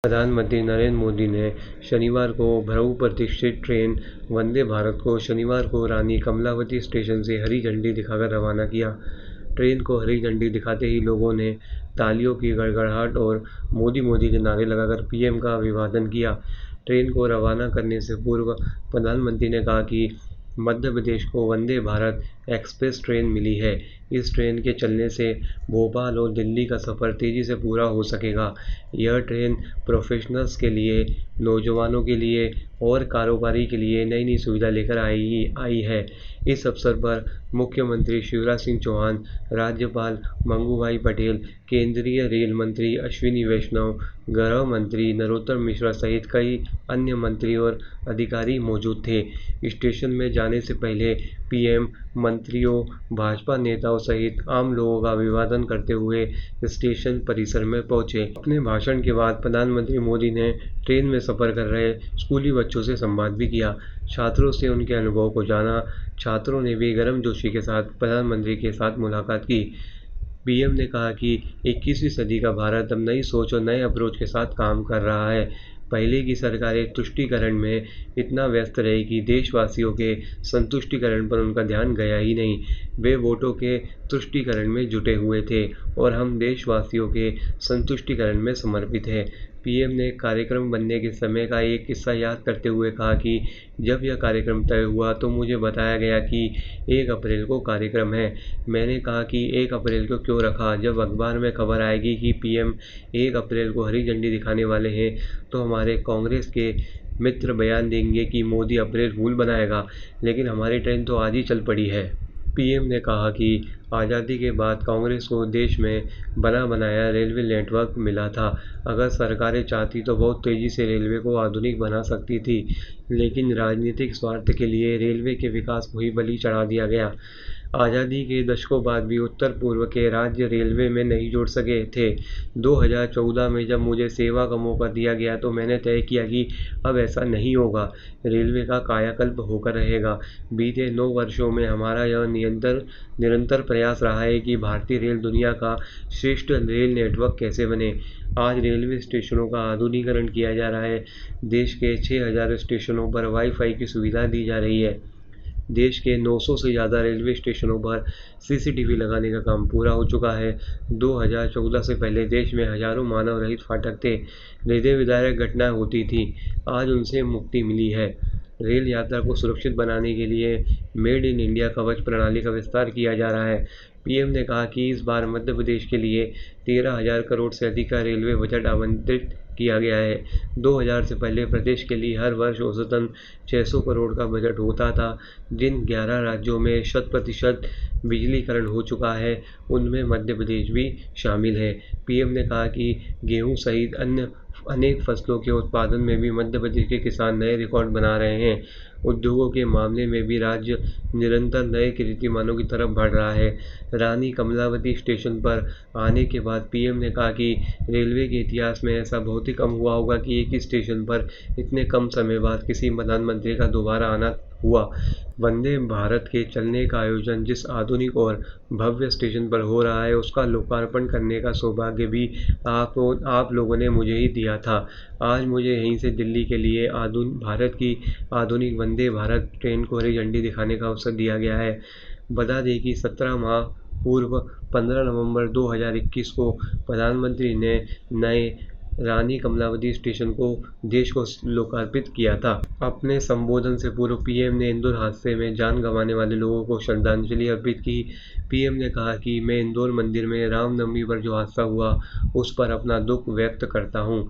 प्रधानमंत्री नरेंद्र मोदी ने शनिवार को बहुप्रतीक्षित ट्रेन वंदे भारत को शनिवार को रानी कमलावती स्टेशन से हरी झंडी दिखाकर रवाना किया। ट्रेन को हरी झंडी दिखाते ही लोगों ने तालियों की गड़गड़ाहट और मोदी मोदी के नारे लगाकर पीएम का अभिवादन किया। ट्रेन को रवाना करने से पूर्व प्रधानमंत्री ने कहा कि मध्य प्रदेश को वंदे भारत एक्सप्रेस ट्रेन मिली है। इस ट्रेन के चलने से भोपाल और दिल्ली का सफ़र तेज़ी से पूरा हो सकेगा। यह ट्रेन प्रोफेशनल्स के लिए, नौजवानों के लिए और कारोबारी के लिए नई नई सुविधा लेकर आई है। इस अवसर पर मुख्यमंत्री शिवराज सिंह चौहान, राज्यपाल मंगूभाई पटेल, केंद्रीय रेल मंत्री अश्विनी वैष्णव, गृह मंत्री नरोत्तम मिश्रा सहित कई अन्य मंत्री और अधिकारी मौजूद थे। स्टेशन में जाने से पहले पीएम मंत्रियों, भाजपा नेताओं सहित आम लोगों का अभिवादन करते हुए स्टेशन परिसर में पहुंचे। अपने भाषण के बाद प्रधानमंत्री मोदी ने ट्रेन में सफर कर रहे स्कूली बच्चों से संवाद भी किया, छात्रों से उनके अनुभव को जाना। छात्रों ने भी गर्मजोशी के साथ प्रधानमंत्री के साथ मुलाकात की। पीएम ने कहा कि 21वीं सदी का भारत अब नई सोच और नए अप्रोच के साथ काम कर रहा है। पहले की सरकारें तुष्टीकरण में इतना व्यस्त रही कि देशवासियों के संतुष्टीकरण पर उनका ध्यान गया ही नहीं। वे वोटों के तुष्टीकरण में जुटे हुए थे और हम देशवासियों के संतुष्टीकरण में समर्पित हैं। पीएम ने कार्यक्रम बनने के समय का एक किस्सा याद करते हुए कहा कि जब यह कार्यक्रम तय हुआ तो मुझे बताया गया कि 1 अप्रैल को कार्यक्रम है। मैंने कहा कि 1 अप्रैल को क्यों रखा? जब अखबार में खबर आएगी कि पीएम 1 अप्रैल को हरी झंडी दिखाने वाले हैं तो हमारे कांग्रेस के मित्र बयान देंगे कि मोदी अप्रैल फूल बनाएगा, लेकिन हमारी ट्रेन तो आज ही चल पड़ी है। पीएम ने कहा कि आज़ादी के बाद कांग्रेस को देश में बना बनाया रेलवे नेटवर्क मिला था। अगर सरकारें चाहती तो बहुत तेज़ी से रेलवे को आधुनिक बना सकती थी, लेकिन राजनीतिक स्वार्थ के लिए रेलवे के विकास को ही बलि चढ़ा दिया गया। आज़ादी के दशकों बाद भी उत्तर पूर्व के राज्य रेलवे में नहीं जुड़ सके थे। 2014 में जब मुझे सेवा का मौका दिया गया तो मैंने तय किया कि अब ऐसा नहीं होगा, रेलवे का कायाकल्प होकर रहेगा। बीते 9 वर्षों में हमारा यह निरंतर प्रयास रहा है कि भारतीय रेल दुनिया का श्रेष्ठ रेल नेटवर्क कैसे बने। आज रेलवे स्टेशनों का आधुनिकीकरण किया जा रहा है। देश के 6000 स्टेशनों पर वाई-फाई की सुविधा दी जा रही है। देश के 900 से ज़्यादा रेलवे स्टेशनों पर सीसीटीवी लगाने का काम पूरा हो चुका है। 2014 से पहले देश में हजारों मानव रहित फाटक थे, हृदय विदारक घटनाएं होती थीं। आज उनसे मुक्ति मिली है। रेल यात्रा को सुरक्षित बनाने के लिए मेड इन इंडिया कवच प्रणाली का विस्तार किया जा रहा है। पीएम ने कहा कि इस बार मध्य प्रदेश के लिए 13,000 करोड़ से अधिक का रेलवे बजट आवंटित किया गया है। 2000 से पहले प्रदेश के लिए हर वर्ष औसतन 600 करोड़ का बजट होता था। जिन 11 राज्यों में 100% बिजलीकरण हो चुका है, उनमें मध्य प्रदेश भी शामिल है। पीएम ने कहा कि गेहूं सहित अन्य अनेक फसलों के उत्पादन में भी मध्य प्रदेश के किसान नए रिकॉर्ड बना रहे हैं। उद्योगों के मामले में भी राज्य निरंतर नए कीर्तिमानों की तरफ बढ़ रहा है। रानी कमलावती स्टेशन पर आने के बाद पीएम ने कहा कि रेलवे के इतिहास में ऐसा बहुत ही कम हुआ होगा कि एक ही स्टेशन पर इतने कम समय बाद किसी प्रधानमंत्री का दोबारा आना हुआ। वंदे भारत के चलने का आयोजन जिस आधुनिक और भव्य स्टेशन पर हो रहा है, उसका लोकार्पण करने का सौभाग्य भी आप लोगों ने मुझे ही दिया था। आज मुझे यहीं से दिल्ली के लिए भारत की आधुनिक वंदे भारत ट्रेन को हरी झंडी दिखाने का अवसर दिया गया है। बता दें कि 17 माह पूर्व 15 नवंबर 2021 को प्रधानमंत्री ने नए रानी कमलावती स्टेशन को देश को लोकार्पित किया था। अपने संबोधन से पूर्व पीएम ने इंदौर हादसे में जान गंवाने वाले लोगों को श्रद्धांजलि अर्पित की। पीएम ने कहा कि मैं इंदौर मंदिर में रामनवमी पर जो हादसा हुआ, उस पर अपना दुख व्यक्त करता हूं।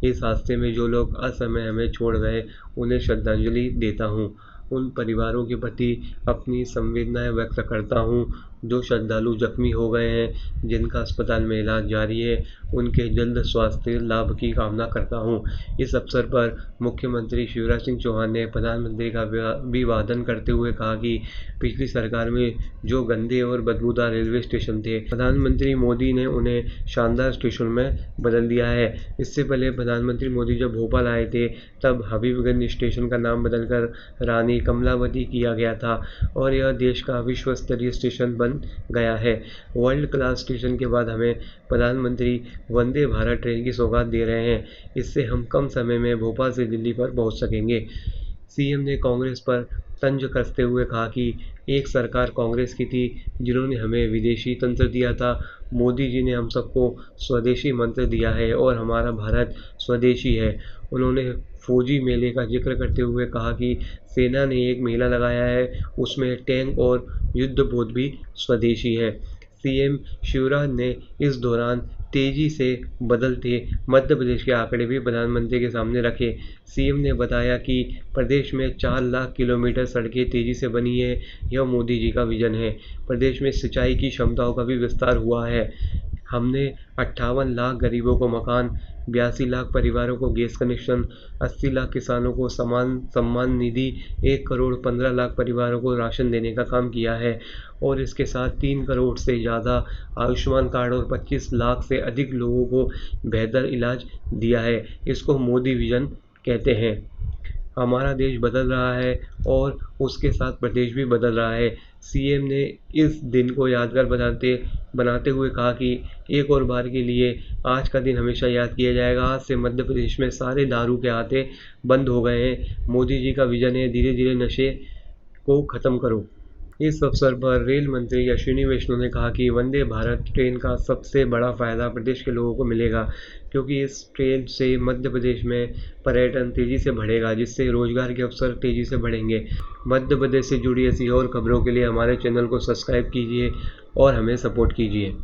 इस हादसे में जो लोग असमय हमें छोड़ गए, उन्हें श्रद्धांजलि देता हूं। उन परिवारों के प्रति अपनी संवेदनाएं व्यक्त करता हूं जो श्रद्धालु जख्मी हो गए हैं, जिनका अस्पताल में इलाज जारी है। उनके जल्द स्वास्थ्य लाभ की कामना करता हूं। इस अवसर पर मुख्यमंत्री शिवराज सिंह चौहान ने प्रधानमंत्री का अभिवादन करते हुए कहा कि पिछली सरकार में जो गंदे और बदबूदार रेलवे स्टेशन थे, प्रधानमंत्री मोदी ने उन्हें शानदार स्टेशन में बदल दिया है। इससे पहले प्रधानमंत्री मोदी जब भोपाल आए थे, तब हबीबगंज स्टेशन का नाम बदलकर रानी कमलावती किया गया था और यह देश का विश्व स्तरीय स्टेशन बन बन गया है। वर्ल्ड क्लास स्टेशन के बाद हमें प्रधानमंत्री वंदे भारत ट्रेन की सौगात दे रहे हैं। इससे हम कम समय में भोपाल से दिल्ली पर पहुंच सकेंगे। सीएम ने कांग्रेस पर तंज कसते हुए कहा कि एक सरकार कांग्रेस की थी जिन्होंने हमें विदेशी तंत्र दिया था। मोदी जी ने हम सबको स्वदेशी मंत्र दिया है और हमारा भारत स्वदेशी है। उन्होंने फौजी मेले का जिक्र करते हुए कहा कि सेना ने एक मेला लगाया है, उसमें टैंक और युद्धपोत भी स्वदेशी है। सीएम शिवराज ने इस दौरान तेजी से बदलते मध्य प्रदेश के आंकड़े भी प्रधानमंत्री के सामने रखे। सीएम ने बताया कि प्रदेश में 4 लाख किलोमीटर सड़कें तेजी से बनी है, यह मोदी जी का विजन है। प्रदेश में सिंचाई की क्षमताओं का भी विस्तार हुआ है। हमने 58 लाख गरीबों को मकान, 82 लाख परिवारों को गैस कनेक्शन, 80 लाख किसानों को सम्मान निधि, 1 करोड़ 15 लाख परिवारों को राशन देने का काम किया है और इसके साथ 3 करोड़ से ज़्यादा आयुष्मान कार्ड और 25 लाख से अधिक लोगों को बेहतर इलाज दिया है। इसको मोदी विजन कहते हैं। हमारा देश बदल रहा है और उसके साथ प्रदेश भी बदल रहा है। सीएम ने इस दिन को यादगार बनाते हुए कहा कि एक और बार के लिए आज का दिन हमेशा याद किया जाएगा। आज से मध्य प्रदेश में सारे दारू के आते बंद हो गए हैं। मोदी जी का विजन है, धीरे धीरे नशे को खत्म करो। इस अवसर पर रेल मंत्री अश्विनी वैष्णव ने कहा कि वंदे भारत ट्रेन का सबसे बड़ा फायदा प्रदेश के लोगों को मिलेगा, क्योंकि इस ट्रेन से मध्य प्रदेश में पर्यटन तेजी से बढ़ेगा, जिससे रोजगार के अवसर तेजी से बढ़ेंगे। मध्य प्रदेश से जुड़ी ऐसी और खबरों के लिए हमारे चैनल को सब्सक्राइब कीजिए और हमें सपोर्ट कीजिए।